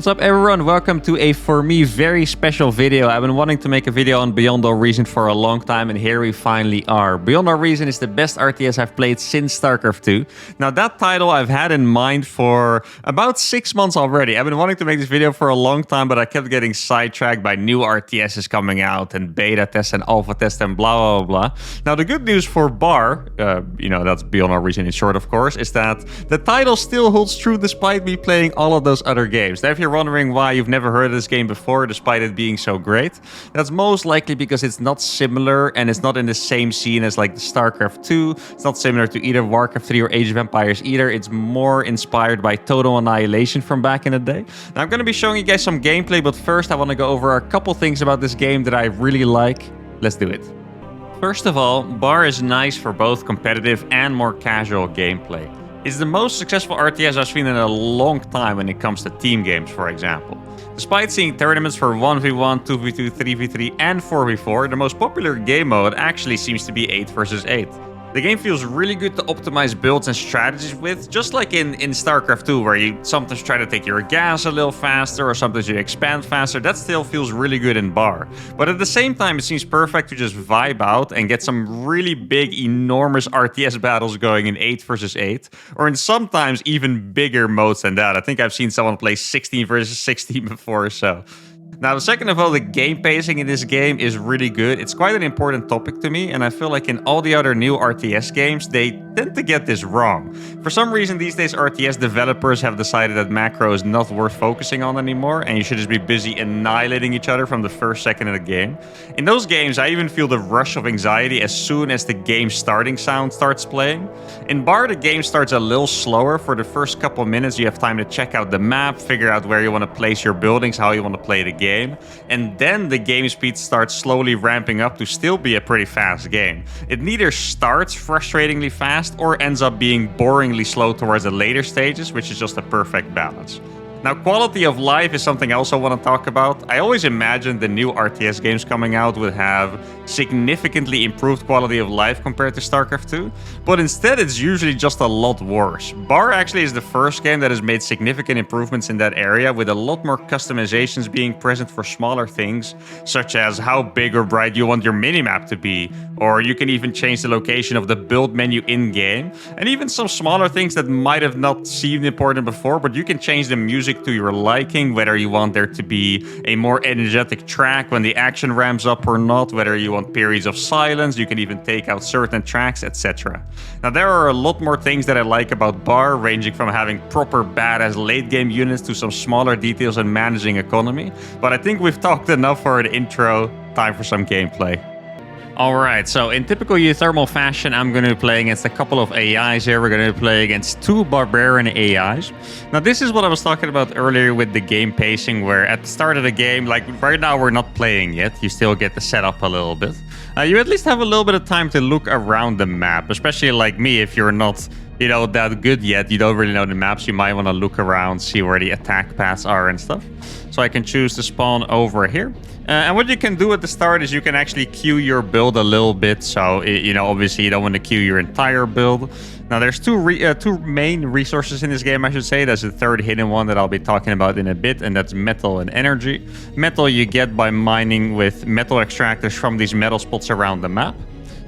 What's up everyone, welcome to a, for me, very special video. I've been wanting to make a video on Beyond All Reason for a long time and here we finally are. Beyond All Reason is the best RTS I've played since Starcraft 2. Now that title I've had in mind for about 6 months already. I've been wanting to make this video for a long time, but I kept getting sidetracked by new RTSs coming out and beta tests and alpha tests and blah, blah, blah. Now the good news for BAR, that's Beyond All Reason in short of course, is that the title still holds true despite me playing all of those other games. Now if you're wondering why you've never heard of this game before despite it being so great, that's most likely because it's not similar and it's not in the same scene as like the Starcraft 2. It's not similar to either Warcraft 3 or Age of Empires either. It's more inspired by Total Annihilation from back in the day. Now I'm going to be showing you guys some gameplay, but first I want to go over a couple things about this game that I really like. Let's do it. First of all, BAR is nice for both competitive and more casual gameplay. It's the most successful RTS I've seen in a long time when it comes to team games, for example. Despite seeing tournaments for 1v1, 2v2, 3v3 and 4v4, the most popular game mode actually seems to be 8 versus 8. The game feels really good to optimize builds and strategies with, just like in StarCraft 2, where you sometimes try to take your gas a little faster or sometimes you expand faster. That still feels really good in BAR. But at the same time, it seems perfect to just vibe out and get some really big, enormous RTS battles going in 8 versus 8, or in sometimes even bigger modes than that. I think I've seen someone play 16 versus 16 before, so... Now, second of all, the game pacing in this game is really good. It's quite an important topic to me, and I feel like in all the other new RTS games, they tend to get this wrong. For some reason, these days, RTS developers have decided that macro is not worth focusing on anymore, and you should just be busy annihilating each other from the first second of the game. In those games, I even feel the rush of anxiety as soon as the game starting sound starts playing. In BAR, the game starts a little slower. For the first couple minutes, you have time to check out the map, figure out where you want to place your buildings, how you want to play the game. And then the game speed starts slowly ramping up to still be a pretty fast game. It neither starts frustratingly fast or ends up being boringly slow towards the later stages, which is just a perfect balance. Now, quality of life is something I also want to talk about. I always imagined the new RTS games coming out would have significantly improved quality of life compared to StarCraft 2, but instead it's usually just a lot worse. BAR actually is the first game that has made significant improvements in that area, with a lot more customizations being present for smaller things, such as how big or bright you want your minimap to be, or you can even change the location of the build menu in-game, and even some smaller things that might have not seemed important before, but you can change the music to your liking, whether you want there to be a more energetic track when the action ramps up or not, whether you want periods of silence, you can even take out certain tracks, etc. Now there are a lot more things that I like about BAR, ranging from having proper badass late game units to some smaller details and managing economy, but I think we've talked enough for the intro. Time for some gameplay. Alright, so in typical uThermal fashion, I'm going to be playing against a couple of AIs here. We're going to play against 2 Barbarian AIs. Now this is what I was talking about earlier with the game pacing, where at the start of the game, like right now we're not playing yet, you still get to set up a little bit. You at least have a little bit of time to look around the map, especially like me, if you're not that good yet, you don't really know the maps, you might want to look around, see where the attack paths are and stuff. So I can choose to spawn over here. And what you can do at the start is you can actually queue your build a little bit. So, obviously you don't want to queue your entire build. Now, there's two main resources in this game, I should say. There's a third hidden one that I'll be talking about in a bit, and that's metal and energy. Metal you get by mining with metal extractors from these metal spots around the map.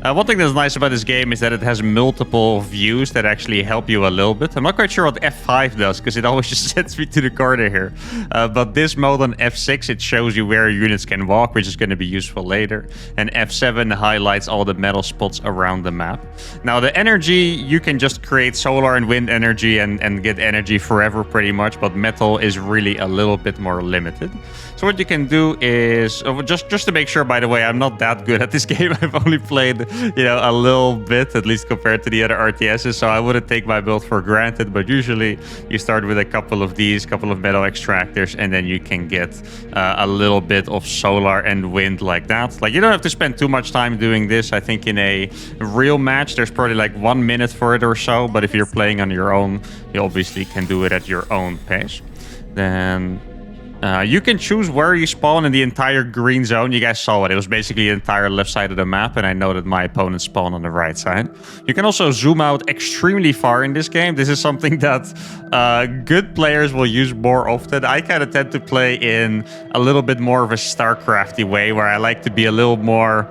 One thing that's nice about this game is that it has multiple views that actually help you a little bit. I'm not quite sure what F5 does, because it always just sends me to the corner here. But this mode on F6, it shows you where units can walk, which is going to be useful later. And F7 highlights all the metal spots around the map. Now, the energy, you can just create solar and wind energy and get energy forever pretty much, but metal is really a little bit more limited. So what you can do is, just to make sure, by the way, I'm not that good at this game. I've only played a little bit, at least compared to the other RTSs, so I wouldn't take my build for granted, but usually you start with a couple of these, couple of metal extractors, and then you can get a little bit of solar and wind like that. Like, you don't have to spend too much time doing this. I think in a real match, there's probably like 1 minute for it or so, but if you're playing on your own, you obviously can do it at your own pace. Then You can choose where you spawn in the entire green zone. You guys saw it. It was basically the entire left side of the map, and I know that my opponent spawned on the right side. You can also zoom out extremely far in this game. This is something that good players will use more often. I kind of tend to play in a little bit more of a Starcrafty way, where I like to be a little more,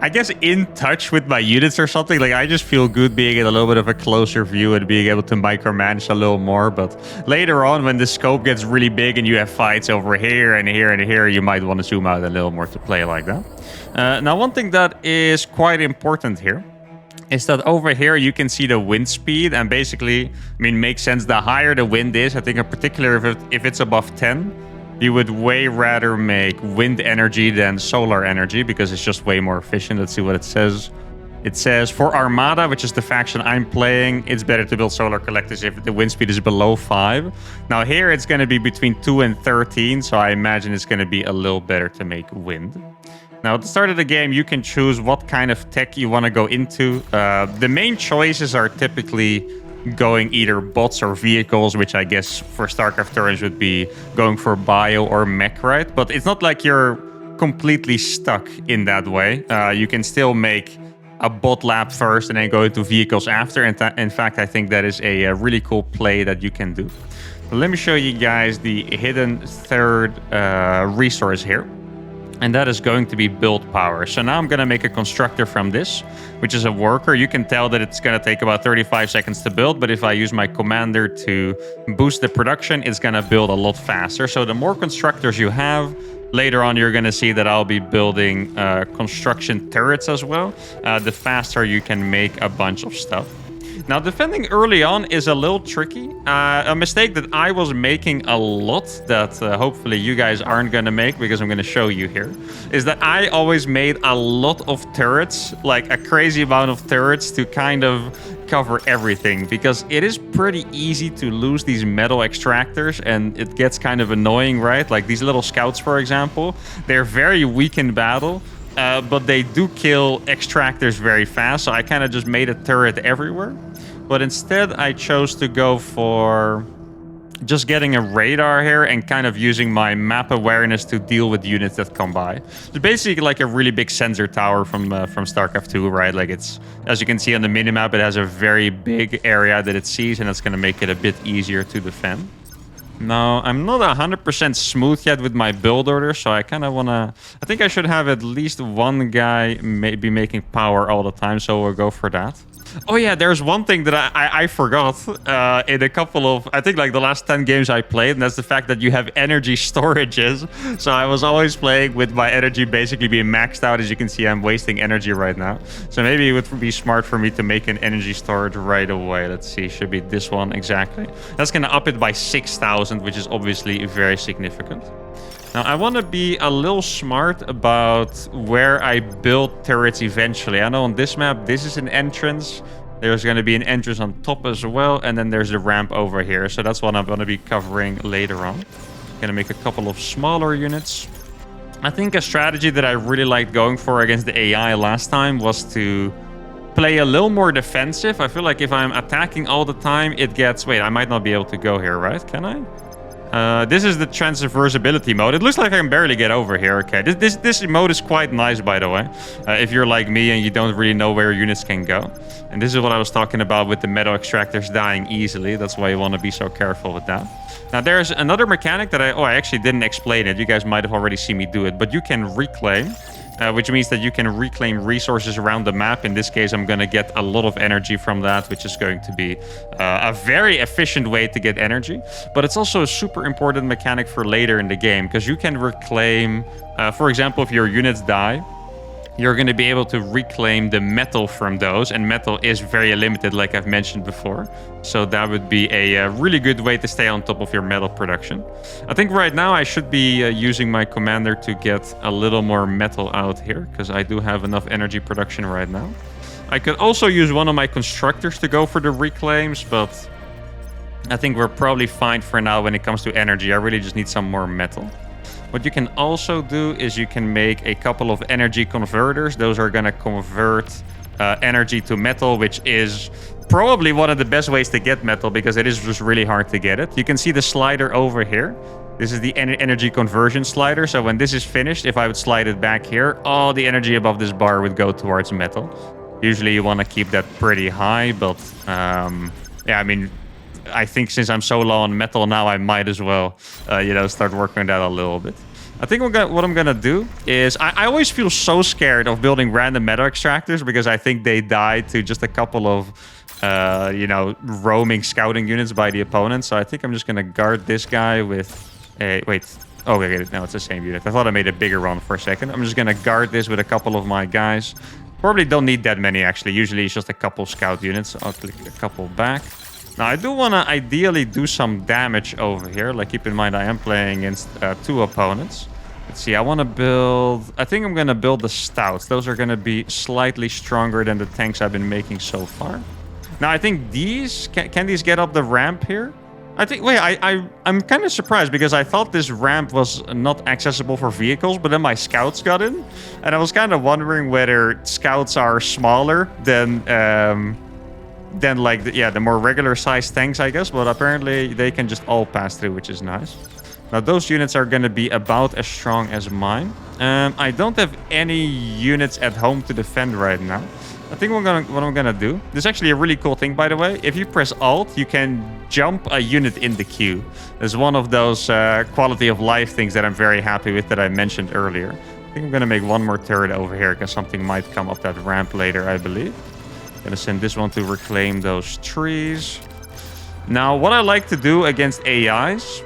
I guess, in touch with my units or something. Like, I just feel good being in a little bit of a closer view and being able to micromanage a little more. But later on, when the scope gets really big and you have fights over here and here and here, you might want to zoom out a little more to play like that. Now, one thing that is quite important here is that over here you can see the wind speed, and basically, I mean, makes sense. The higher the wind is, I think in particular if it's above 10, you would way rather make wind energy than solar energy because it's just way more efficient. Let's see what it says. It says, for Armada, which is the faction I'm playing, it's better to build solar collectors if the wind speed is below 5. Now here it's going to be between 2 and 13, so I imagine it's going to be a little better to make wind. Now, at the start of the game, you can choose what kind of tech you want to go into. The main choices are typically going either bots or vehicles, which I guess for StarCraft turrets would be going for bio or mech, right? But it's not like you're completely stuck in that way. You can still make a bot lab first and then go into vehicles after. In fact, I think that is a really cool play that you can do. But let me show you guys the hidden third resource here. And that is going to be build power. So now I'm going to make a constructor from this, which is a worker. You can tell that it's going to take about 35 seconds to build, but if I use my commander to boost the production, it's going to build a lot faster. So the more constructors you have, later on you're going to see that I'll be building construction turrets as well. The faster you can make a bunch of stuff. Now, defending early on is a little tricky. A mistake that I was making a lot that hopefully you guys aren't going to make, because I'm going to show you here, is that I always made a lot of turrets, like a crazy amount of turrets to kind of cover everything, because it is pretty easy to lose these metal extractors and it gets kind of annoying, right? Like these little scouts, for example, they're very weak in battle. But they do kill extractors very fast, so I kind of just made a turret everywhere. But instead, I chose to go for just getting a radar here and kind of using my map awareness to deal with units that come by. It's basically like a really big sensor tower from StarCraft 2, right? Like, it's, as you can see on the minimap, it has a very big area that it sees, and that's going to make it a bit easier to defend. Now, I'm not 100% smooth yet with my build order, so I kind of want to... I think I should have at least one guy maybe making power all the time, so we'll go for that. Oh yeah, there's one thing that I forgot in a couple of, I think like the last 10 games I played, and that's the fact that you have energy storages. So I was always playing with my energy basically being maxed out. As you can see, I'm wasting energy right now. So maybe it would be smart for me to make an energy storage right away. Let's see, should be this one exactly. That's going to up it by 6,000, which is obviously very significant. Now, I want to be a little smart about where I build turrets eventually. I know on this map, this is an entrance. There's going to be an entrance on top as well. And then there's the ramp over here. So that's what I'm going to be covering later on. Going to make a couple of smaller units. I think a strategy that I really liked going for against the AI last time was to play a little more defensive. I feel like if I'm attacking all the time, it gets... Wait, I might not be able to go here, right? Can I? This is the transversability mode. It looks like I can barely get over here. Okay, this mode is quite nice, by the way. If you're like me and you don't really know where units can go. And this is what I was talking about with the metal extractors dying easily. That's why you want to be so careful with that. Now, there's another mechanic that I actually didn't explain it. You guys might have already seen me do it. But you can reclaim, which means that you can reclaim resources around the map. In this case, I'm going to get a lot of energy from that, which is going to be a very efficient way to get energy. But it's also a super important mechanic for later in the game, because you can reclaim, for example, if your units die, you're going to be able to reclaim the metal from those, and metal is very limited, like I've mentioned before. So that would be a really good way to stay on top of your metal production. I think right now I should be using my commander to get a little more metal out here, because I do have enough energy production right now. I could also use one of my constructors to go for the reclaims, but I think we're probably fine for now when it comes to energy. I really just need some more metal. What you can also do is you can make a couple of energy converters. Those are going to convert energy to metal, which is probably one of the best ways to get metal, because it is just really hard to get it. You can see the slider over here. This is the energy conversion slider. So when this is finished, if I would slide it back here, all the energy above this bar would go towards metal. Usually you want to keep that pretty high, but yeah, I mean, I think since I'm so low on metal now, I might as well, start working on that a little bit. I think what I'm gonna do is I always feel so scared of building random metal extractors because I think they die to just a couple of roaming scouting units by the opponent. So I think I'm just gonna guard this guy with a wait. Oh, wait, no, it's the same unit. I thought I made a bigger one for a second. I'm just gonna guard this with a couple of my guys. Probably don't need that many actually. Usually it's just a couple scout units. I'll click a couple back. Now, I do want to ideally do some damage over here. Like, keep in mind, I am playing against 2 opponents. Let's see, I want to build... I think I'm going to build the stouts. Those are going to be slightly stronger than the tanks I've been making so far. Now, I think these... Can these get up the ramp here? I think... Wait, I'm kind of surprised because I thought this ramp was not accessible for vehicles, but then my scouts got in. And I was kind of wondering whether scouts are smaller than like the more regular sized tanks, I guess, but apparently they can just all pass through, which is nice. Now those units are going to be about as strong as mine. I don't have any units at home to defend right now. I think what I'm gonna do, this is actually a really cool thing, by the way. If you press Alt, you can jump a unit in the queue. It's one of those quality of life things that I'm very happy with that I mentioned earlier. I think I'm gonna make one more turret over here because something might come up that ramp later, I believe. Gonna send this one to reclaim those trees. Now, what I like to do against AIs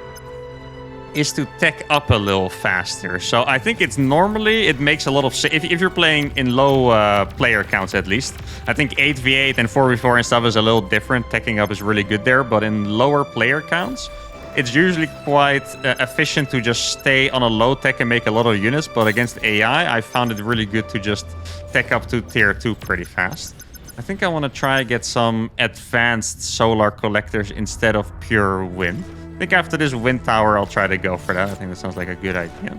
is to tech up a little faster. So I think it makes a lot of sense. If you're playing in low player counts, at least. I think 8v8 and 4v4 and stuff is a little different. Teching up is really good there. But in lower player counts, it's usually quite efficient to just stay on a low tech and make a lot of units. But against AI, I found it really good to just tech up to tier 2 pretty fast. I think I want to try and get some advanced solar collectors instead of pure wind. I think after this wind tower, I'll try to go for that. I think that sounds like a good idea.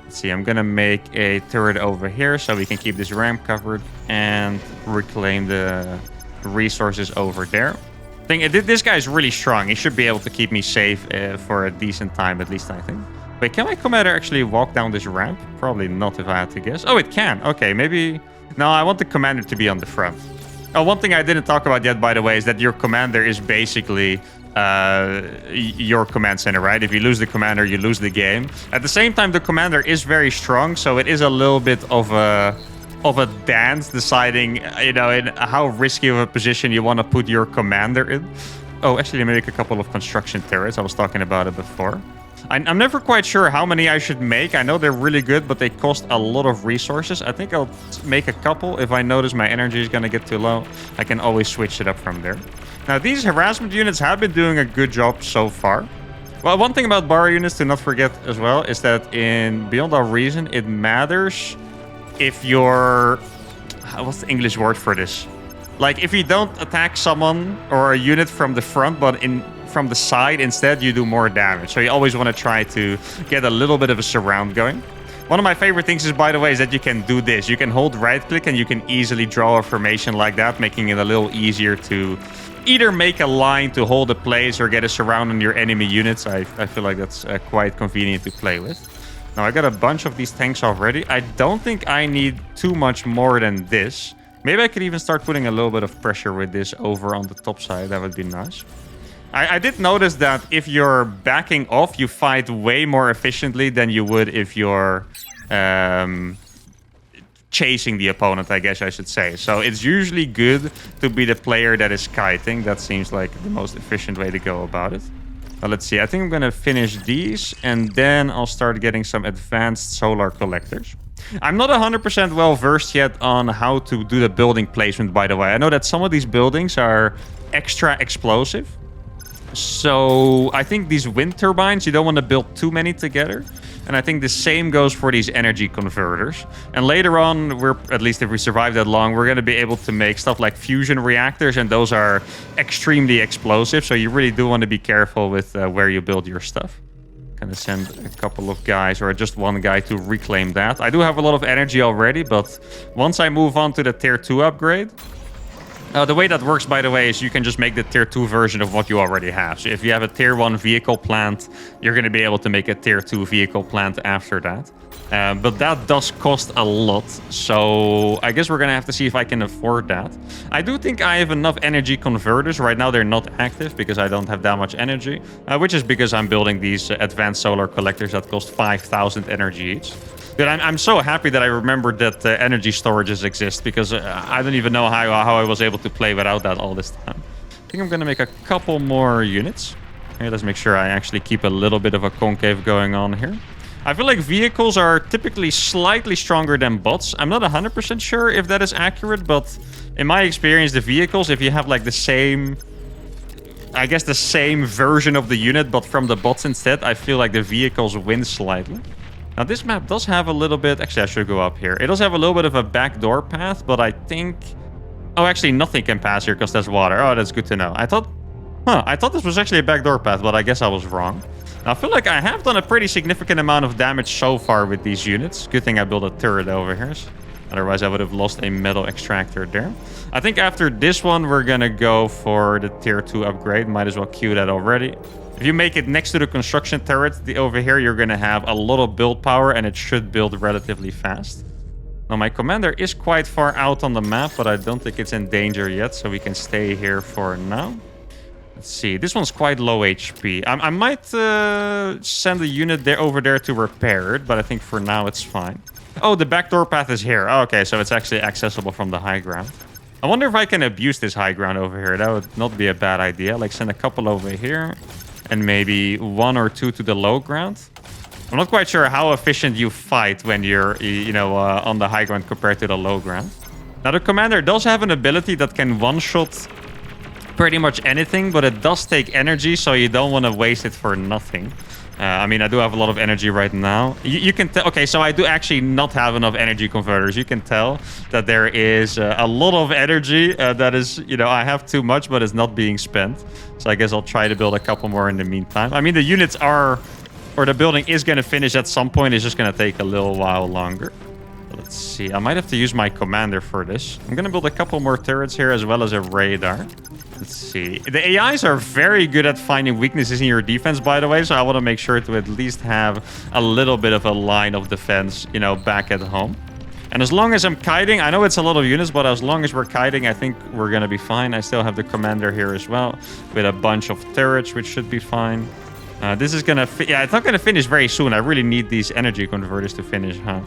Let's see, I'm going to make a turret over here so we can keep this ramp covered and reclaim the resources over there. I think this guy is really strong. He should be able to keep me safe for a decent time, at least I think. Wait, can my commander actually walk down this ramp? Probably not if I had to guess. Oh, it can. Okay, maybe... No, I want the commander to be on the front. Oh, one thing I didn't talk about yet, by the way, is that your commander is basically your command center, right? If you lose the commander, you lose the game. At the same time, the commander is very strong, so it is a little bit of a dance deciding, in how risky of a position you want to put your commander in. Oh, actually, let me make a couple of construction turrets. I was talking about it before. I'm never quite sure how many I should make. I know they're really good, but they cost a lot of resources. I think I'll make a couple. If I notice my energy is going to get too low, I can always switch it up from there. Now, these harassment units have been doing a good job so far. Well, one thing about bar units to not forget as well is that in Beyond Our Reason, it matters if you're... What's the English word for this? Like, if you don't attack someone or a unit from the front, but from the side instead, you do more damage. So you always want to try to get a little bit of a surround going. One of my favorite things is, by the way, is that you can do this. You can hold right click and you can easily draw a formation like that, making it a little easier to either make a line to hold a place or get a surround on your enemy units. I feel like that's quite convenient to play with. Now, I got a bunch of these tanks already. I don't think I need too much more than this. Maybe I could even start putting a little bit of pressure with this over on the top side. That would be nice. I did notice that if you're backing off, you fight way more efficiently than you would if you're chasing the opponent, I guess I should say. So it's usually good to be the player that is kiting. That seems like the most efficient way to go about it. But let's see. I think I'm going to finish these, and then I'll start getting some advanced solar collectors. I'm not 100% well versed yet on how to do the building placement, by the way. I know that some of these buildings are extra explosive. So I think these wind turbines, you don't want to build too many together. And I think the same goes for these energy converters. And later on, at least if we survive that long, we're going to be able to make stuff like fusion reactors. And those are extremely explosive. So you really do want to be careful with where you build your stuff. Gonna send a couple of guys or just one guy to reclaim that. I do have a lot of energy already, but once I move on to the tier 2 upgrade, The way that works, by the way, is you can just make the tier 2 version of what you already have. So if you have a tier 1 vehicle plant, you're going to be able to make a tier 2 vehicle plant after that. But that does cost a lot, so I guess we're going to have to see if I can afford that. I do think I have enough energy converters. Right now they're not active because I don't have that much energy, which is because I'm building these advanced solar collectors that cost 5,000 energy each. Dude, I'm so happy that I remembered that energy storages exist, because I don't even know how I was able to play without that all this time. I think I'm going to make a couple more units. Here, let's make sure I actually keep a little bit of a concave going on here. I feel like vehicles are typically slightly stronger than bots. I'm not 100% sure if that is accurate, but in my experience, the vehicles, if you have like the same... I guess the same version of the unit, but from the bots instead, I feel like the vehicles win slightly. Now, this map does have a little bit... Actually, I should go up here. It does have a little bit of a backdoor path, but I think... Oh, actually, nothing can pass here because there's water. Oh, that's good to know. I thought this was actually a backdoor path, but I guess I was wrong. Now, I feel like I have done a pretty significant amount of damage so far with these units. Good thing I built a turret over here. Otherwise, I would have lost a metal extractor there. I think after this one, we're going to go for the tier 2 upgrade. Might as well queue that already. If you make it next to the construction turret, over here, you're going to have a lot of build power, and it should build relatively fast. Now, my commander is quite far out on the map, but I don't think it's in danger yet, so we can stay here for now. Let's see. This one's quite low HP. I might send a unit over there to repair it, but I think for now it's fine. Oh, the backdoor path is here. Oh, okay, so it's actually accessible from the high ground. I wonder if I can abuse this high ground over here. That would not be a bad idea. Like, send a couple over here, and maybe 1 or 2 to the low ground. I'm not quite sure how efficient you fight when you're, on the high ground compared to the low ground. Now, the commander does have an ability that can one-shot pretty much anything, but it does take energy, so you don't want to waste it for nothing. I mean, I do have a lot of energy right now. You can tell... Okay, so I do actually not have enough energy converters. You can tell that there is a lot of energy that is, I have too much, but it's not being spent. So I guess I'll try to build a couple more in the meantime. I mean, the units are... Or the building is going to finish at some point. It's just going to take a little while longer. Let's see. I might have to use my commander for this. I'm going to build a couple more turrets here as well as a radar. Let's see. The AIs are very good at finding weaknesses in your defense, by the way. So I want to make sure to at least have a little bit of a line of defense, back at home. And as long as I'm kiting, I know it's a lot of units, but as long as we're kiting, I think we're going to be fine. I still have the commander here as well with a bunch of turrets, which should be fine. This is going to... Yeah, it's not going to finish very soon. I really need these energy converters to finish, huh?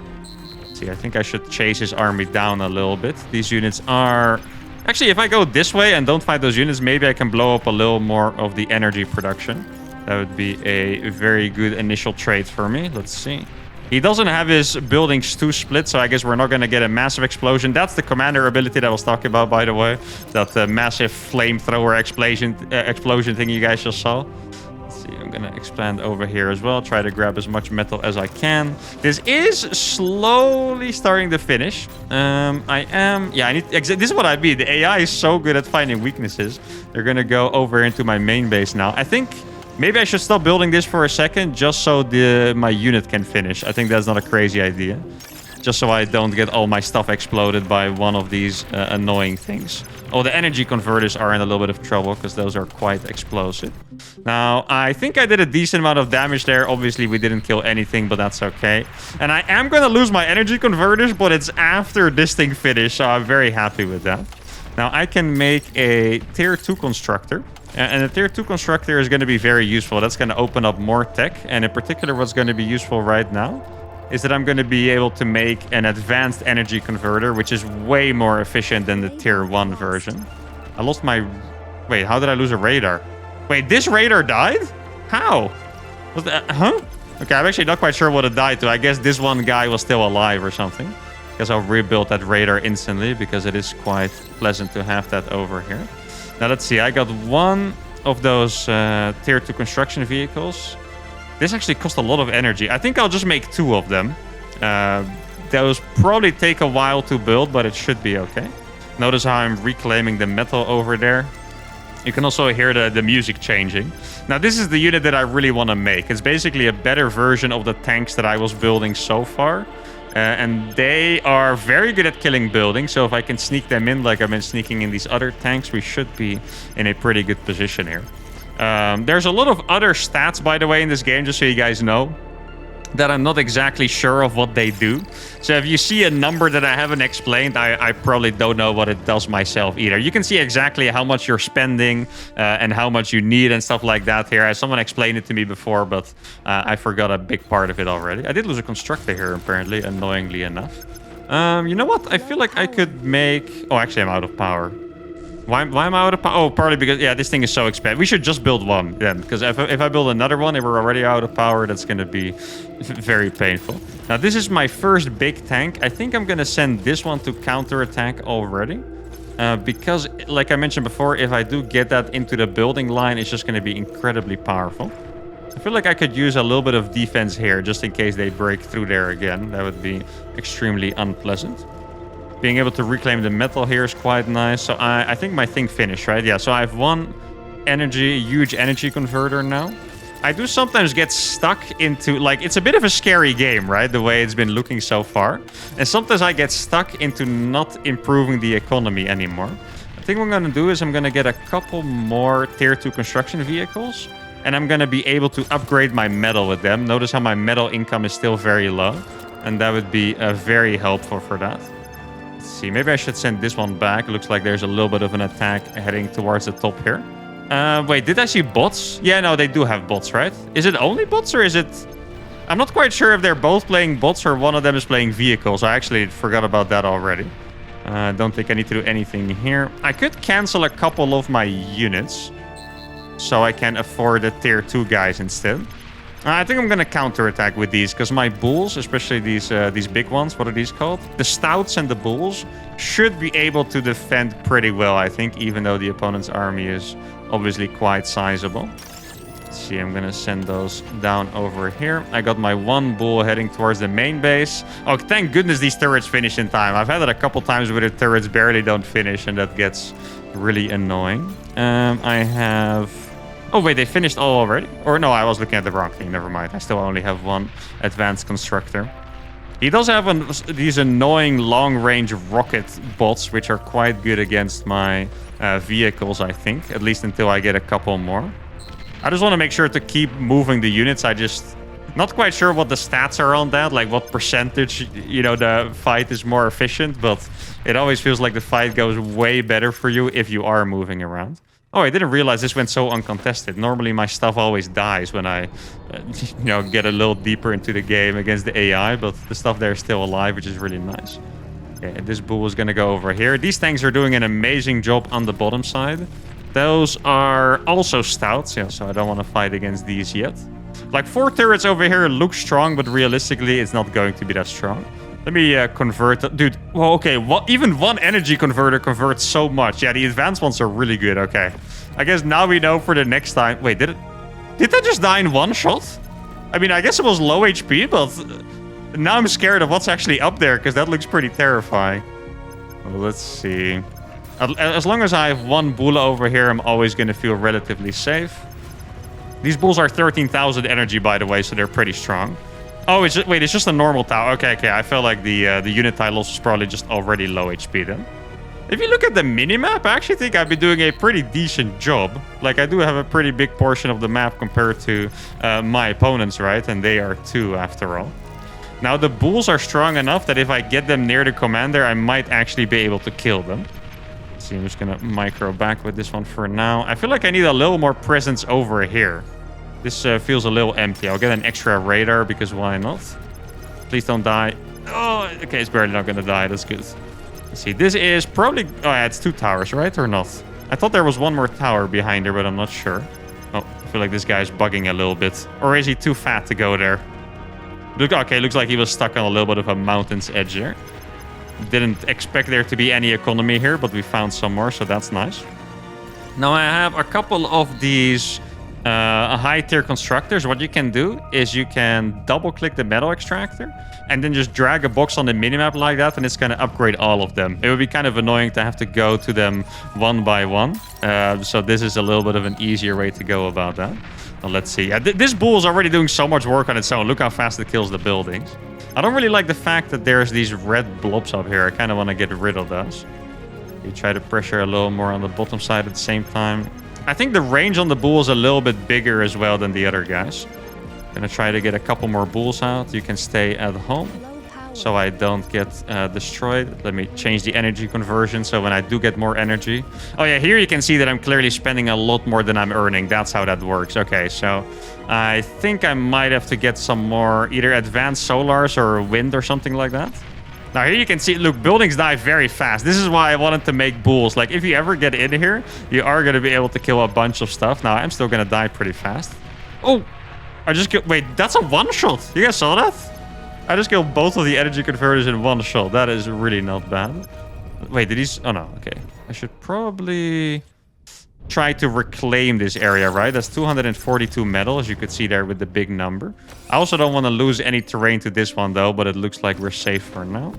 Let's see, I think I should chase his army down a little bit. These units are... Actually, if I go this way and don't fight those units, maybe I can blow up a little more of the energy production. That would be a very good initial trade for me. Let's see. He doesn't have his buildings too split, so I guess we're not going to get a massive explosion. That's the commander ability that I was talking about, by the way. That massive flamethrower explosion thing you guys just saw. I'm going to expand over here as well. Try to grab as much metal as I can. This is slowly starting to finish. This is what I mean. The AI is so good at finding weaknesses. They're going to go over into my main base now. I think maybe I should stop building this for a second just so my unit can finish. I think that's not a crazy idea. Just so I don't get all my stuff exploded by one of these annoying things. Oh, the energy converters are in a little bit of trouble because those are quite explosive. Now, I think I did a decent amount of damage there. Obviously, we didn't kill anything, but that's okay. And I am going to lose my energy converters, but it's after this thing finished, so I'm very happy with that. Now, I can make a tier 2 constructor. And a tier 2 constructor is going to be very useful. That's going to open up more tech. And in particular, what's going to be useful right now is that I'm going to be able to make an advanced energy converter, which is way more efficient than the tier 1 version. I lost my... Wait, how did I lose a radar? Wait, this radar died? How? Was that... Huh? Okay, I'm actually not quite sure what it died to. I guess this one guy was still alive or something. Guess I'll rebuild that radar instantly because it is quite pleasant to have that over here. Now, let's see. I got one of those tier 2 construction vehicles. This actually cost a lot of energy. I think I'll just make 2 of them. Those probably take a while to build, but it should be okay. Notice how I'm reclaiming the metal over there. You can also hear the music changing. Now, this is the unit that I really want to make. It's basically a better version of the tanks that I was building so far. And they are very good at killing buildings. So if I can sneak them in like I've been sneaking in these other tanks, we should be in a pretty good position here. There's a lot of other stats, by the way, in this game, just so you guys know, that I'm not exactly sure of what they do. So if you see a number that I haven't explained, I probably don't know what it does myself either. You can see exactly how much you're spending and how much you need and stuff like that here. Someone explained it to me before, but I forgot a big part of it already. I did lose a constructor here, apparently, annoyingly enough. You know what? I feel like I could make... Oh, actually, I'm out of power. Why am I out of power? Oh, partly because, yeah, this thing is so expensive. We should just build one then, because if I build another one, if we're already out of power, that's going to be very painful. Now, this is my first big tank. I think I'm going to send this one to counterattack already, because, like I mentioned before, if I do get that into the building line, it's just going to be incredibly powerful. I feel like I could use a little bit of defense here, just in case they break through there again. That would be extremely unpleasant. Being able to reclaim the metal here is quite nice. So I think my thing finished, right? Yeah, so I have one huge energy converter now. I do sometimes get stuck into, like, it's a bit of a scary game, right? The way it's been looking so far. And sometimes I get stuck into not improving the economy anymore. I think what I'm going to do is I'm going to get a couple more tier 2 construction vehicles. And I'm going to be able to upgrade my metal with them. Notice how my metal income is still very low. And that would be very helpful for that. See, maybe I should send this one back. Looks like there's a little bit of an attack heading towards the top here. Wait, did I see bots? Yeah, no, they do have bots, right? Is it only bots or is it... I'm not quite sure if they're both playing bots or one of them is playing vehicles. I actually forgot about that already. Don't think I need to do anything here. I could cancel a couple of my units so I can afford the tier 2 guys instead. I think I'm going to counterattack with these, because my bulls, especially these big ones, what are these called? The stouts and the bulls should be able to defend pretty well, I think, even though the opponent's army is obviously quite sizable. Let's see, I'm going to send those down over here. I got my one bull heading towards the main base. Oh, thank goodness these turrets finish in time. I've had it a couple times where the turrets barely don't finish, and that gets really annoying. I have... Oh, wait, they finished all already? Or no, I was looking at the wrong thing. Never mind. I still only have one advanced constructor. He does have these annoying long-range rocket bots, which are quite good against my vehicles, I think. At least until I get a couple more. I just want to make sure to keep moving the units. I just... Not quite sure what the stats are on that. Like, what percentage, you know, the fight is more efficient. But it always feels like the fight goes way better for you if you are moving around. Oh, I didn't realize this went so uncontested. Normally, my stuff always dies when I, you know, get a little deeper into the game against the AI. But the stuff there is still alive, which is really nice. Okay, this bull is going to go over here. These tanks are doing an amazing job on the bottom side. Those are also stouts. Yeah, so I don't want to fight against these yet. Like, 4 turrets over here look strong, but realistically, it's not going to be that strong. Let me convert... Dude, well, okay. Even one energy converter converts so much. Yeah, the advanced ones are really good. Okay. I guess now we know for the next time... Wait, did that just die in one shot? I mean, I guess it was low HP, but... Now I'm scared of what's actually up there, because that looks pretty terrifying. Well, let's see. As long as I have one bull over here, I'm always going to feel relatively safe. These bulls are 13,000 energy, by the way, so they're pretty strong. Oh, it's just a normal tower. Okay. I felt like the unit tile loss was probably just already low HP then. If you look at the minimap, I actually think I've been doing a pretty decent job. Like, I do have a pretty big portion of the map compared to my opponents, right? And they are 2 after all. Now, the bulls are strong enough that if I get them near the commander, I might actually be able to kill them. Let's see, I'm just going to micro back with this one for now. I feel like I need a little more presence over here. This feels a little empty. I'll get an extra radar, because why not? Please don't die. Oh, okay, it's barely not going to die. That's good. Let's see, this is probably... Oh, yeah, it's 2 towers, right? Or not? I thought there was one more tower behind there, but I'm not sure. Oh, I feel like this guy's bugging a little bit. Or is he too fat to go there? Okay, looks like he was stuck on a little bit of a mountain's edge here. Didn't expect there to be any economy here, but we found some more, so that's nice. Now I have a couple of these high tier constructors, what you can do is you can double click the metal extractor and then just drag a box on the minimap like that, and it's going to upgrade all of them. It would be kind of annoying to have to go to them one by one. So this is a little bit of an easier way to go about that. Well, let's see. This bull is already doing so much work on its own. Look how fast it kills the buildings. I don't really like the fact that there's these red blobs up here. I kind of want to get rid of those. You try to pressure a little more on the bottom side at the same time. I think the range on the bull is a little bit bigger as well than the other guys. Gonna try to get a couple more bulls out. You can stay at home so I don't get destroyed. Let me change the energy conversion so when I do get more energy. Oh yeah, here you can see that I'm clearly spending a lot more than I'm earning. That's how that works. Okay, so I think I might have to get some more either advanced solars or wind or something like that. Now here you can see, look, buildings die very fast. This is why I wanted to make bulls. Like if you ever get in here, you are going to be able to kill a bunch of stuff. Now I'm still going to die pretty fast. Oh, I just killed, wait, that's a one shot. You guys saw that? I just killed both of the energy converters in one shot. That is really not bad. Wait, did he, oh no, okay. I should probably try to reclaim this area, right? That's 242 metal, as you could see there with the big number. I also don't want to lose any terrain to this one, though, but it looks like we're safe for now.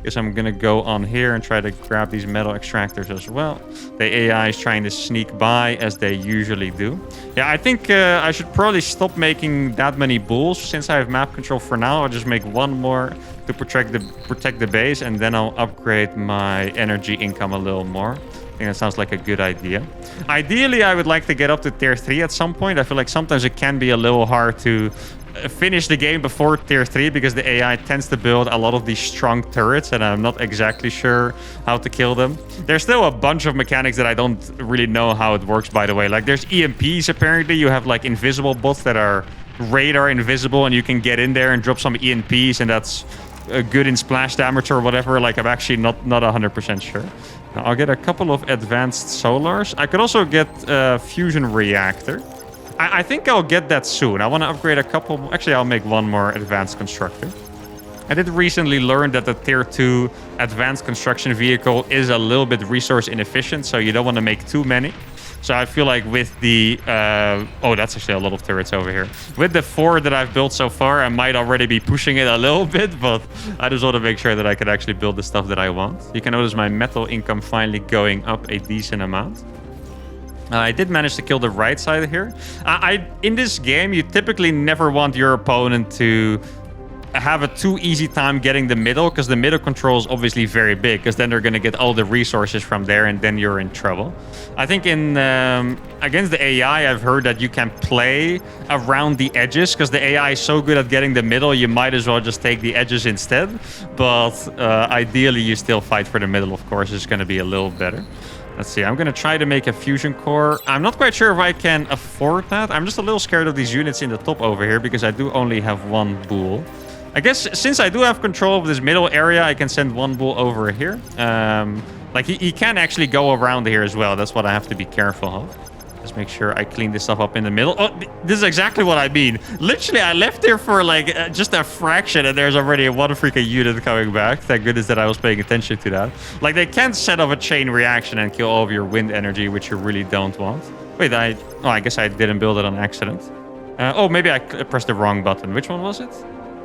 Guess I'm going to go on here and try to grab these metal extractors as well. The AI is trying to sneak by, as they usually do. Yeah, I think I should probably stop making that many bulls. Since I have map control for now, I'll just make one more to protect the base, and then I'll upgrade my energy income a little more. I think that sounds like a good idea. Ideally, I would like to get up to tier 3 at some point. I feel like sometimes it can be a little hard to finish the game before tier 3 because the AI tends to build a lot of these strong turrets and I'm not exactly sure how to kill them. There's still a bunch of mechanics that I don't really know how it works, by the way. Like there's EMPs apparently. You have like invisible bots that are radar invisible and you can get in there and drop some EMPs and that's good in splash damage or whatever. Like I'm actually not 100% sure. Now, I'll get a couple of advanced solars. I could also get a fusion reactor. I think I'll get that soon. I want to upgrade a couple. Actually, I'll make one more advanced constructor. I did recently learn that the tier 2 advanced construction vehicle is a little bit resource inefficient, so you don't want to make too many. So I feel like with the... oh, that's actually a lot of turrets over here. With the 4 that I've built so far, I might already be pushing it a little bit, but I just want to make sure that I can actually build the stuff that I want. You can notice my metal income finally going up a decent amount. I did manage to kill the right side here. In this game, you typically never want your opponent to have a too easy time getting the middle, because the middle control is obviously very big, because then they're going to get all the resources from there and then you're in trouble. I think in against the AI, I've heard that you can play around the edges, because the AI is so good at getting the middle, you might as well just take the edges instead. But ideally, you still fight for the middle, of course. It's going to be a little better. Let's see, I'm going to try to make a fusion core. I'm not quite sure if I can afford that. I'm just a little scared of these units in the top over here, because I do only have one bull. I guess since I do have control of this middle area, I can send one bull over here. Like he can actually go around here as well. That's what I have to be careful of. Let's make sure I clean this stuff up in the middle. Oh, this is exactly what I mean. Literally, I left here for like just a fraction and there's already one freaking unit coming back. Thank goodness that I was paying attention to that. Like they can set off a chain reaction and kill all of your wind energy, which you really don't want. Wait, I guess I didn't build it on accident. Oh, maybe I pressed the wrong button. Which one was it?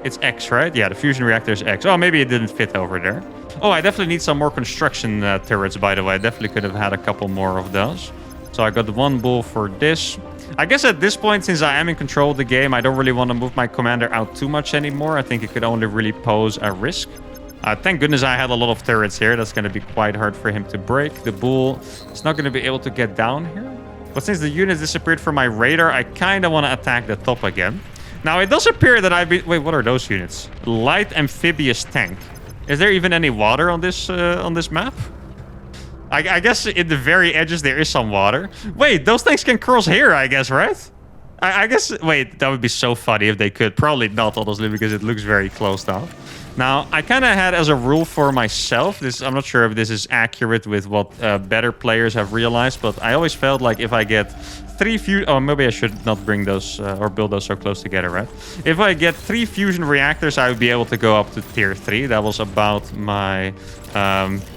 It's X, right? Yeah, the fusion reactor is X. Oh, maybe it didn't fit over there. Oh, I definitely need some more construction turrets, by the way. I definitely could have had a couple more of those. So I got one bull for this. I guess at this point, since I am in control of the game, I don't really want to move my commander out too much anymore. I think it could only really pose a risk. Thank goodness I had a lot of turrets here. That's going to be quite hard for him to break. The bull is not going to be able to get down here. But since the unit disappeared from my radar, I kind of want to attack the top again. Now, it does appear that I've been... Wait, what are those units? Light amphibious tank. Is there even any water on this map? I guess in the very edges there is some water. Wait, those things can cross here, I guess, right? I guess... Wait, that would be so funny if they could. Probably not, honestly, because it looks very closed off. Now, I kind of had as a rule for myself, I'm not sure if this is accurate with what better players have realized, but I always felt like if I get 3 fusion... Oh, maybe I should not bring those or build those so close together, right? If I get 3 fusion reactors, I would be able to go up to tier 3. That was about my...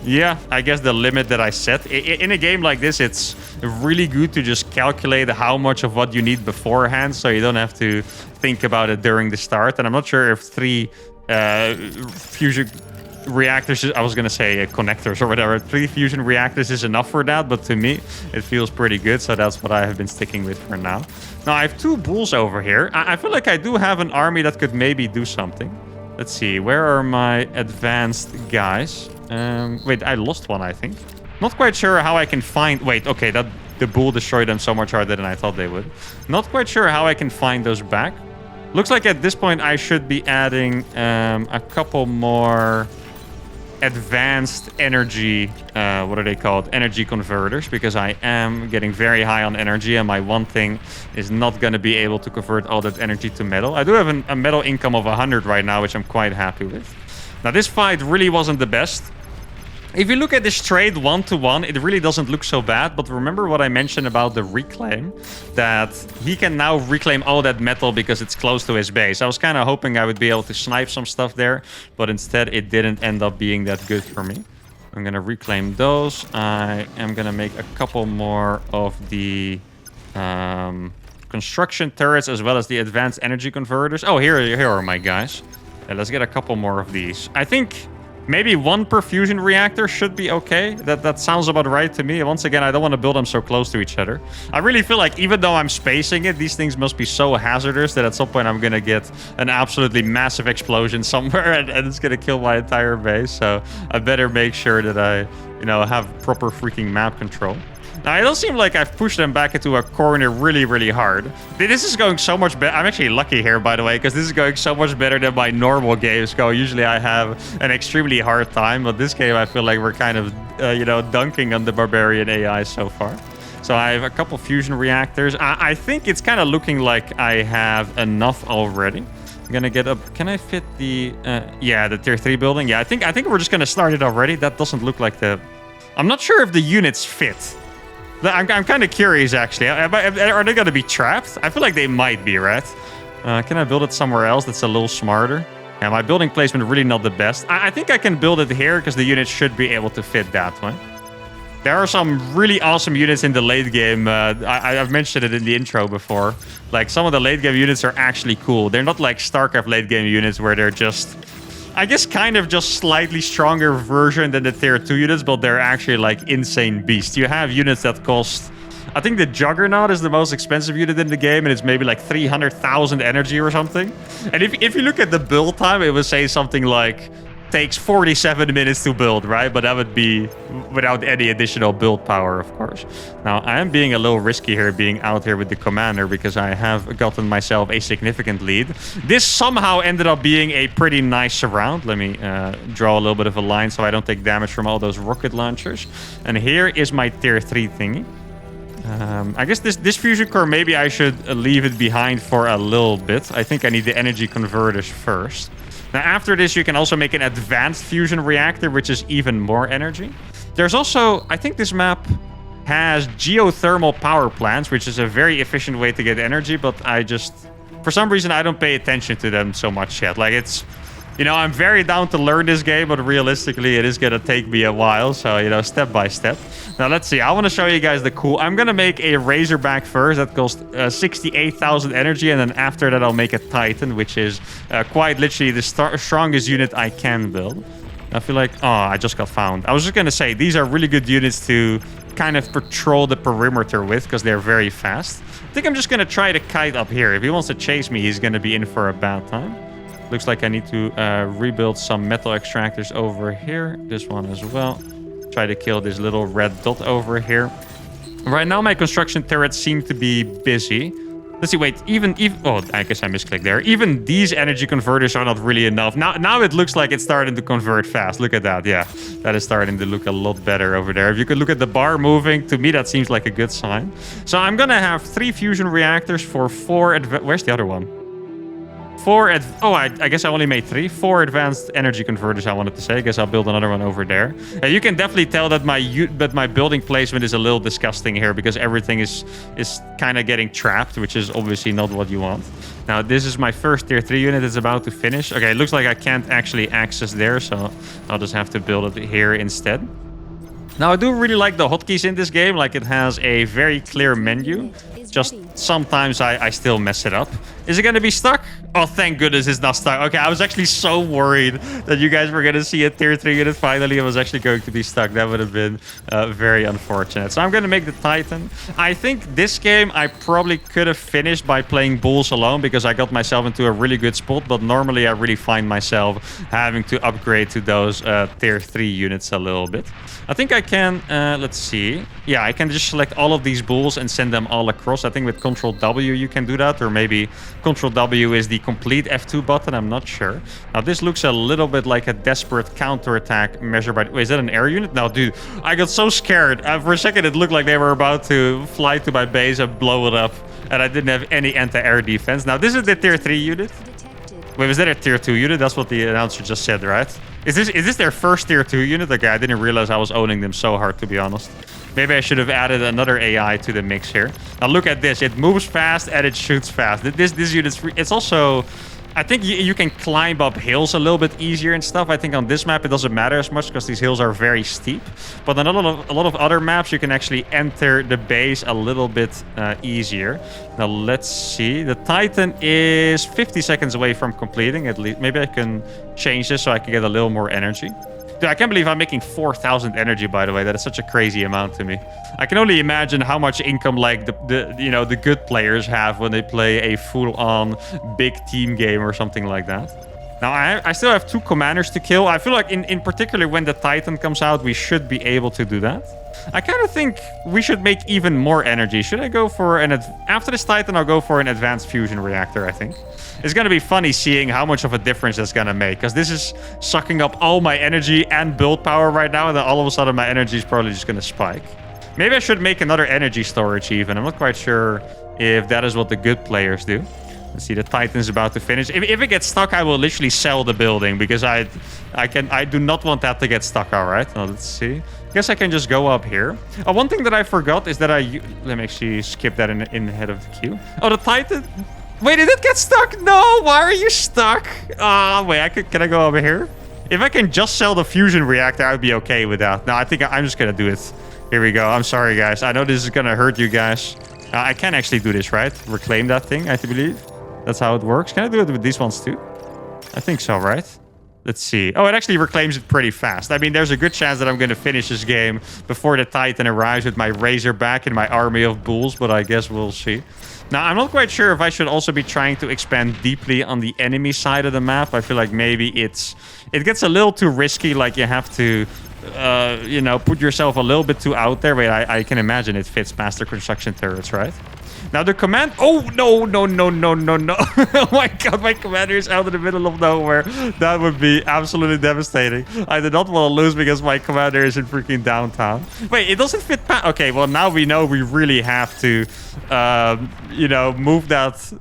yeah, I guess the limit that I set. In a game like this, it's really good to just calculate how much of what you need beforehand, so you don't have to think about it during the start. And I'm not sure if 3 fusion reactors, I was gonna say connectors or whatever, 3 fusion reactors is enough for that, but to me it feels pretty good, so that's what I have been sticking with for now. Now I have 2 bulls over here. I feel like I do have an army that could maybe do something. Let's see, where are my advanced guys? Wait, I lost one, I think. Not quite sure how I can find... Wait, okay, the bull destroyed them so much harder than I thought they would. Not quite sure how I can find those back. Looks like at this point I should be adding a couple more advanced energy, what are they called? Energy converters, because I am getting very high on energy and my one thing is not going to be able to convert all that energy to metal. I do have a metal income of 100 right now, which I'm quite happy with. Now this fight really wasn't the best. If you look at this trade 1-to-1, it really doesn't look so bad. But remember what I mentioned about the reclaim? That he can now reclaim all that metal because it's close to his base. I was kind of hoping I would be able to snipe some stuff there. But instead, it didn't end up being that good for me. I'm going to reclaim those. I am going to make a couple more of the construction turrets as well as the advanced energy converters. Oh, here are my guys. Yeah, let's get a couple more of these. I think... maybe 1 per fusion reactor should be okay. That sounds about right to me. Once again, I don't want to build them so close to each other. I really feel like even though I'm spacing it, these things must be so hazardous that at some point I'm going to get an absolutely massive explosion somewhere and it's going to kill my entire base. So I better make sure that I, have proper freaking map control. Now, it does seem like I've pushed them back into a corner really, really hard. This is going so much better. I'm actually lucky here, by the way, because this is going so much better than my normal games go. Usually I have an extremely hard time, but this game I feel like we're kind of, dunking on the barbarian AI so far. So I have a couple fusion reactors. I think it's kind of looking like I have enough already. I'm gonna get up. Can I fit the... yeah, the tier 3 building? Yeah, I think we're just gonna start it already. That doesn't look like the... I'm not sure if the units fit. I'm kind of curious, actually. Are they going to be trapped? I feel like they might be, right? Can I build it somewhere else that's a little smarter? Yeah, my building placement really not the best. I think I can build it here because the units should be able to fit that way. There are some really awesome units in the late game. I've mentioned it in the intro before. Like, some of the late game units are actually cool. They're not like Starcraft late game units where they're just... I guess kind of just slightly stronger version than the tier 2 units, but they're actually like insane beasts. You have units that cost... I think the Juggernaut is the most expensive unit in the game, and it's maybe like 300,000 energy or something. And if you look at the build time, it would say something like... takes 47 minutes to build, right? But that would be without any additional build power, of course. Now, I am being a little risky here, being out here with the commander, because I have gotten myself a significant lead. This somehow ended up being a pretty nice surround. Let me draw a little bit of a line so I don't take damage from all those rocket launchers. And here is my tier 3 thingy. I guess this fusion core, maybe I should leave it behind for a little bit. I think I need the energy converters first. Now, after this, you can also make an advanced fusion reactor, which is even more energy. There's also, I think this map has geothermal power plants, which is a very efficient way to get energy, but I just, for some reason, I don't pay attention to them so much yet. Like, it's, I'm very down to learn this game, but realistically, it is going to take me a while. So, step by step. Now, let's see. I want to show you guys the cool... I'm going to make a Razorback first. That costs 68,000 energy. And then after that, I'll make a Titan, which is quite literally the strongest unit I can build. I feel like... Oh, I just got found. I was just going to say, these are really good units to kind of patrol the perimeter with, because they're very fast. I think I'm just going to try to kite up here. If he wants to chase me, he's going to be in for a bad time. Looks like I need to rebuild some metal extractors over here. This one as well. Try to kill this little red dot over here. Right now, my construction turrets seem to be busy. Let's see, wait, even oh, I guess I misclicked there. Even these energy converters are not really enough. Now it looks like it's starting to convert fast. Look at that, yeah. That is starting to look a lot better over there. If you could look at the bar moving, to me, that seems like a good sign. So I'm gonna have 3 fusion reactors for 4... Where's the other one? I guess I only made 3. 4 advanced energy converters, I wanted to say. I guess I'll build another one over there. You can definitely tell that my building placement is a little disgusting here because everything is kind of getting trapped, which is obviously not what you want. Now, this is my first tier 3 unit. It's about to finish. Okay, it looks like I can't actually access there, so I'll just have to build it here instead. Now, I do really like the hotkeys in this game. Like, it has a very clear menu. Just sometimes I still mess it up. Is it going to be stuck? Oh, thank goodness it's not stuck. Okay, I was actually so worried that you guys were going to see a tier 3 unit finally. It was actually going to be stuck. That would have been very unfortunate. So I'm going to make the Titan. I think this game I probably could have finished by playing Bulls alone because I got myself into a really good spot. But normally I really find myself having to upgrade to those tier 3 units a little bit. I think I can, let's see. Yeah, I can just select all of these bulls and send them all across. I think with Control W you can do that, or maybe Control W is the complete F2 button. I'm not sure. Now, this looks a little bit like a desperate counterattack measured by... Wait, is that an air unit? No, dude, I got so scared. For a second, it looked like they were about to fly to my base and blow it up, and I didn't have any anti-air defense. Now, this is the tier 3 unit. Wait, was that a tier 2 unit? That's what the announcer just said, right? Is this their first tier 2 unit? Okay, I didn't realize I was owning them so hard, to be honest. Maybe I should have added another AI to the mix here. Now look at this. It moves fast and it shoots fast. This unit's... It's also... I think you can climb up hills a little bit easier and stuff. I think on this map it doesn't matter as much because these hills are very steep. But on a lot of other maps you can actually enter the base a little bit easier. Now let's see. The Titan is 50 seconds away from completing at least. Maybe I can change this so I can get a little more energy. Dude, I can't believe I'm making 4,000 energy, by the way. That is such a crazy amount to me. I can only imagine how much income like the good players have when they play a full-on big team game or something like that. Now, I still have 2 commanders to kill. I feel like in particular when the Titan comes out, we should be able to do that. I kind of think we should make even more energy. Should I go for an... After this Titan, I'll go for an advanced fusion reactor, I think. It's going to be funny seeing how much of a difference that's going to make. Because this is sucking up all my energy and build power right now. And then all of a sudden, my energy is probably just going to spike. Maybe I should make another energy storage even. I'm not quite sure if that is what the good players do. Let's see, the Titan's about to finish. If it gets stuck, I will literally sell the building. Because I do not want that to get stuck, all right? Now, let's see. I guess I can just go up here. One thing that I forgot is that let me actually skip that in head of the queue. Oh, the Titan... Wait, did it get stuck? No, why are you stuck? Wait, can I go over here? If I can just sell the fusion reactor, I would be okay with that. No, I think I'm just going to do it. Here we go. I'm sorry, guys. I know this is going to hurt you guys. I can actually do this, right? Reclaim that thing, I believe. That's how it works. Can I do it with these ones too? I think so, right? Let's see. Oh, it actually reclaims it pretty fast. I mean, there's a good chance that I'm going to finish this game before the Titan arrives with my Razorback and my army of bulls, but I guess we'll see. Now, I'm not quite sure if I should also be trying to expand deeply on the enemy side of the map. I feel like maybe it gets a little too risky. Like, you have to, put yourself a little bit too out there. Wait, I can imagine it fits past the construction turrets, right? Now, the command... Oh, no. Oh, my God. My commander is out in the middle of nowhere. That would be absolutely devastating. I did not want to lose because my commander is in freaking downtown. Wait, it doesn't fit past... Okay, well, now we know we really have to, move that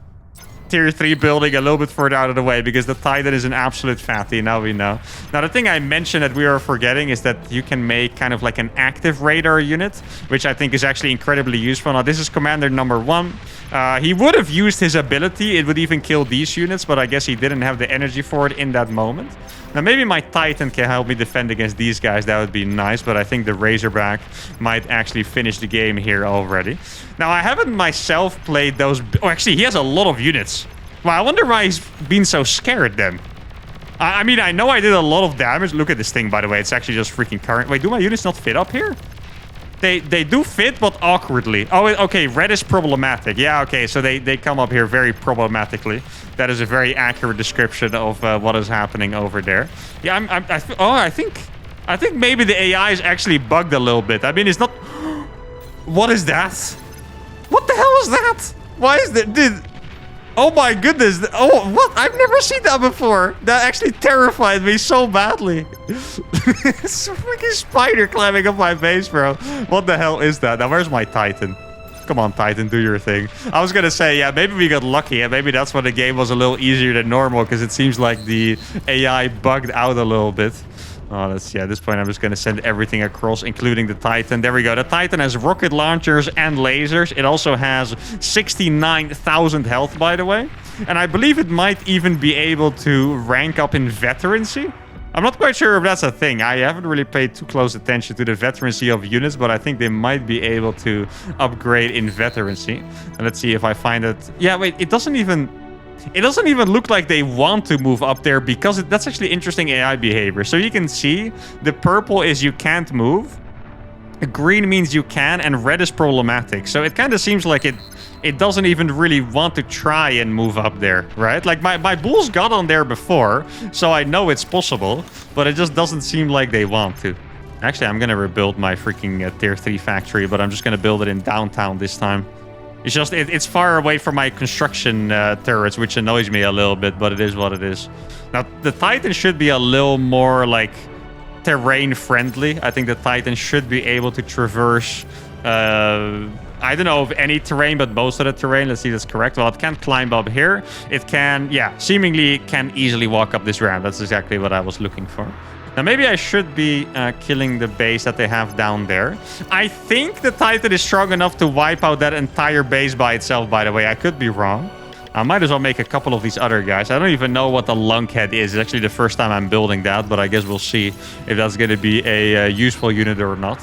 tier 3 building a little bit further out of the way because the Titan is an absolute fatty. Now we know. Now, the thing I mentioned that we are forgetting is that you can make kind of like an active radar unit, which I think is actually incredibly useful. Now, this is commander number 1. He would have used his ability. It would even kill these units, but I guess he didn't have the energy for it in that moment. Now, maybe my Titan can help me defend against these guys. That would be nice, but I think the Razorback might actually finish the game here already. Now, I haven't myself played those... Oh, actually, he has a lot of units. Well, I wonder why he's been so scared then. I mean, I know I did a lot of damage. Look at this thing, by the way. It's actually just freaking current. Wait, do my units not fit up here? They do fit, but awkwardly. Oh, okay. Red is problematic. Yeah, okay. So they come up here very problematically. That is a very accurate description of what is happening over there. Yeah, I think maybe the AI is actually bugged a little bit. I mean, it's not... What is that? What the hell is that? Why is that? Dude... Oh my goodness. Oh, what? I've never seen that before. That actually terrified me so badly. It's a freaking spider climbing up my base, bro. What the hell is that? Now, where's my Titan? Come on, Titan, do your thing. I was gonna say, yeah, maybe we got lucky, and maybe that's why the game was a little easier than normal, because it seems like the AI bugged out a little bit. Oh, let's see. At this point, I'm just going to send everything across, including the Titan. There we go. The Titan has rocket launchers and lasers. It also has 69,000 health, by the way. And I believe it might even be able to rank up in veterancy. I'm not quite sure if that's a thing. I haven't really paid too close attention to the veterancy of units, but I think they might be able to upgrade in veterancy. And let's see if I find it. Yeah, wait, it doesn't even look like they want to move up there, because that's actually interesting AI behavior. So you can see the purple is you can't move, green means you can, and red is problematic. So it kind of seems like it doesn't even really want to try and move up there, right? Like my bulls got on there before, so I know it's possible, but it just doesn't seem like they want to. Actually, I'm gonna rebuild my freaking tier 3 factory, but I'm just gonna build it in downtown this time. It's just, it's far away from my construction turrets, which annoys me a little bit, but it is what it is. Now, the Titan should be a little more, like, terrain-friendly. I think the Titan should be able to traverse, I don't know of any terrain, but most of the terrain. Let's see if that's correct. Well, it can't climb up here. It can, yeah, seemingly can easily walk up this ramp. That's exactly what I was looking for. Now, maybe I should be killing the base that they have down there. I think the Titan is strong enough to wipe out that entire base by itself, by the way. I could be wrong. I might as well make a couple of these other guys. I don't even know what the lunkhead is. It's actually the first time I'm building that, but I guess we'll see if that's going to be a useful unit or not.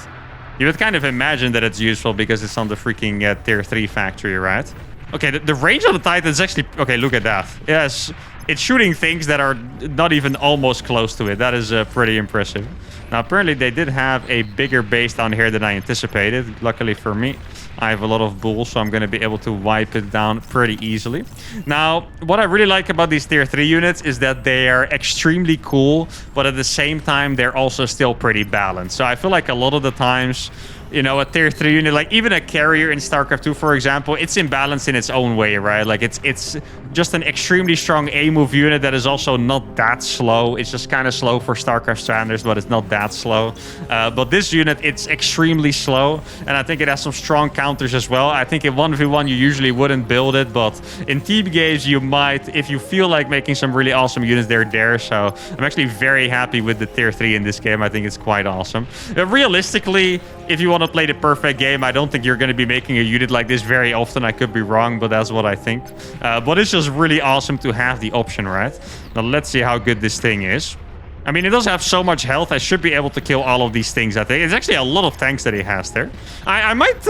You would kind of imagine that it's useful because it's on the freaking tier 3 factory, right? Okay, the range of the Titan is actually... Okay, look at that. Yes, it's shooting things that are not even almost close to it. That is pretty impressive. Now, apparently they did have a bigger base down here than I anticipated. Luckily for me, I have a lot of bulls, so I'm going to be able to wipe it down pretty easily. Now, what I really like about these tier 3 units is that they are extremely cool, but at the same time, they're also still pretty balanced. So I feel like a lot of the times, you know, a tier 3 unit, like even a carrier in Starcraft 2, for example, it's imbalanced in its own way, right? Like it's just an extremely strong A-move unit that is also not that slow. It's just kind of slow for Starcraft standards, but it's not that slow. But this unit, it's extremely slow, and I think it has some strong counters as well. I think in 1v1, you usually wouldn't build it, but in team games, you might, if you feel like making some really awesome units, they're there. So I'm actually very happy with the tier 3 in this game. I think it's quite awesome. Realistically, if you want to play the perfect game, I don't think you're going to be making a unit like this very often. I could be wrong, but that's what I think. But it's just really awesome to have the option, right? Now, let's see how good this thing is. I mean, it does have so much health. I should be able to kill all of these things, I think. It's actually a lot of tanks that he has there. I might...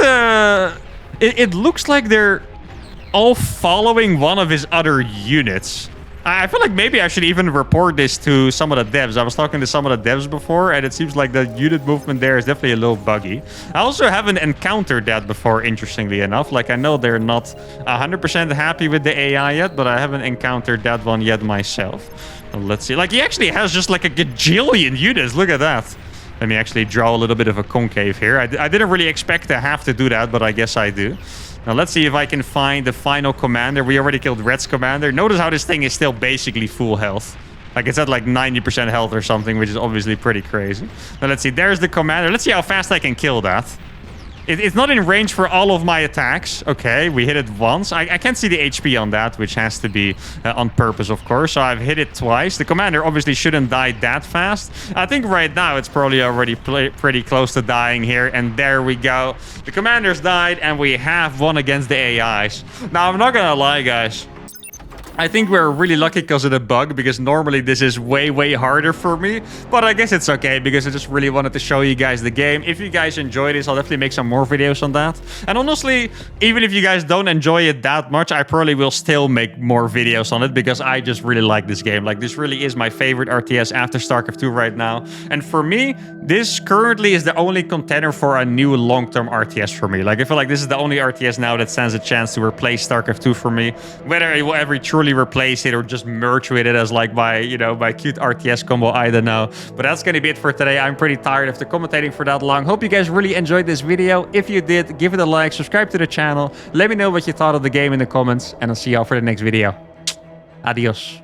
It looks like they're all following one of his other units. I feel like maybe I should even report this to some of the devs. I was talking to some of the devs before, and it seems like the unit movement there is definitely a little buggy. I also haven't encountered that before, interestingly enough. Like, I know they're not 100% happy with the AI yet, but I haven't encountered that one yet myself. Well, let's see. Like, he actually has just like a gajillion units. Look at that. Let me actually draw a little bit of a concave here. I didn't really expect to have to do that, but I guess I do. Now, let's see if I can find the final commander. We already killed Red's commander. Notice how this thing is still basically full health. Like, it's at like 90% health or something, which is obviously pretty crazy. Now, let's see. There's the commander. Let's see how fast I can kill that. It's not in range for all of my attacks. Okay, we hit it once. I can't see the HP on that, which has to be on purpose, of course. So I've hit it twice. The commander obviously shouldn't die that fast. I think right now it's probably already pretty close to dying here. And there we go. The commander's died, and we have won against the AIs. Now, I'm not gonna lie, guys. I think we're really lucky because of the bug, because normally this is way, way harder for me. But I guess it's okay, because I just really wanted to show you guys the game. If you guys enjoy this, I'll definitely make some more videos on that. And honestly, even if you guys don't enjoy it that much, I probably will still make more videos on it, because I just really like this game. Like, this really is my favorite RTS after Starcraft 2 right now. And for me, this currently is the only contender for a new long-term RTS for me. Like, I feel like this is the only RTS now that stands a chance to replace Starcraft 2 for me. Whether it will ever truly replace it or just merge with it as like my, you know, my cute RTS combo, I don't know. But that's gonna be it for today. I'm pretty tired of the commentating for that long. Hope you guys really enjoyed this video. If you did, give it a like, subscribe to the channel, let me know what you thought of the game in the comments, and I'll see y'all for the next video. Adios.